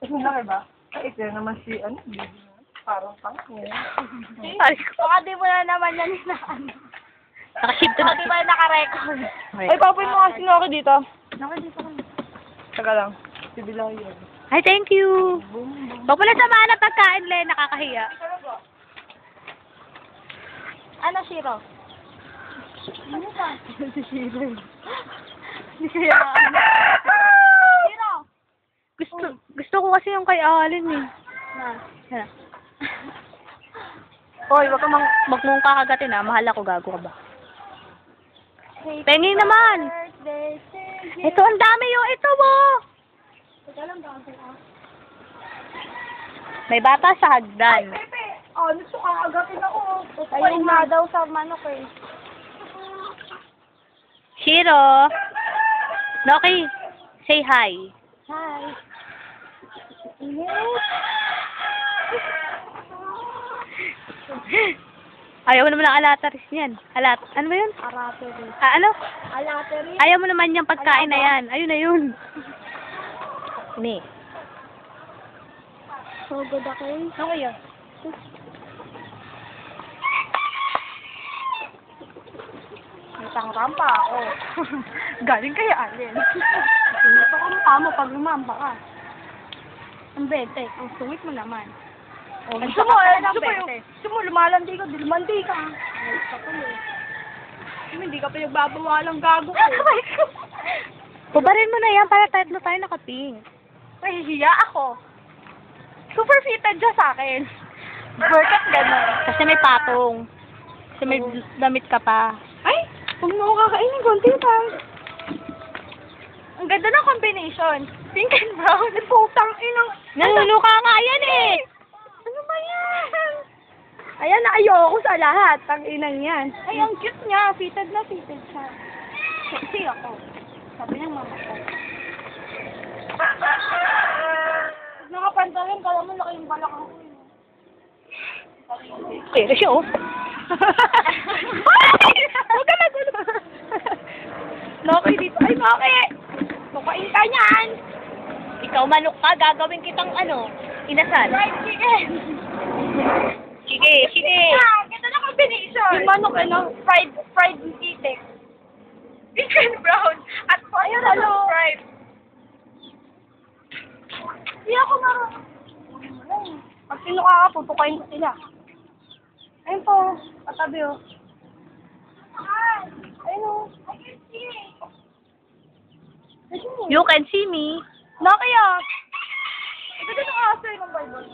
Ito na ba? Ay, ito naman si, ano, parang pang Ay, Baka di mo na naman yan na ano. nakaship to Baka di ba naka-record? Ay, papoy mo kasi ako dito. Naka dito ka. Saka lang. Si Bilao yun. Ay, thank you. Huwag pala samahan ng pagkain, Len. Nakakahiya. Ano, Shiro? Ano ka? Si Shiro. Hindi kaya Shiro! Gusto ko kasi yung kay Alin eh. Na. Yan. Hoy, wag mong kakagatin ah. Mahal ako, gago ka ba? Pengi naman. Birthday to you. Ito, ang dami yung ito mo. Teka lang ba? May bata sa hagdan. Pepe! Oh, gusto ka agatin ako. Ayun na daw sa manok eh. Shiro. Noki, say hi. Hi. Ayaw mo naman ng alataris niyan. Ano ba yun? Arateri. Ano? Alateri? Ayaw mo naman yung pagkain na yan. Ayun na yun. Ni. So good ako eh. Okay yun. May pangrampa ako. Galing kaya Alin. Gusto ko mukha mo pag lumamba ka. Ang bete. Ang sungit mo naman. Oh, Ang gusto mo, sakit ng gusto mo, bete. gusto mo, lumalandi ka, dilmandi ka. Ay, patuloy. Hindi ka pinagbabawalang gago ko. Pubarin mo na yan para tatlo tayo nakaping. Nahihiya ako. Super fitted siya sa akin. Bakit gano'n? Kasi may patong. Kasi may damit ka pa. Ay! Huwag mo ako kakainin, konti lang. Ang ganda ng combination. Pink and brown. Putang inang... Nanunuka nga yan eh! Ano ba yan? Ayan, na ayoko sa lahat. Ang inang yan. Ay, ang cute niya. Fitted na fitted siya. Sexy ako. Sabi ng mama ko. Nakapantalin, kala mo laki yung balak ako. Pero siya oh. Huwag ka nagulo. Noki dito. Ay, Noki! Lukain ka niyan! Ikaw manok ka, gagawin kitang ano, inasal. Fried chicken! Sige, sige. Ah, ganda na combination. Yung manok, ano, fried titik. Pink and brown. At ayun, ano, fried. Hindi ako marunong. Pag sinuka ka, pupukain ko sila. Ayun po, patabi oh. Ayun oh. You can see me. Nokia! Ito din ang aso yung Bible.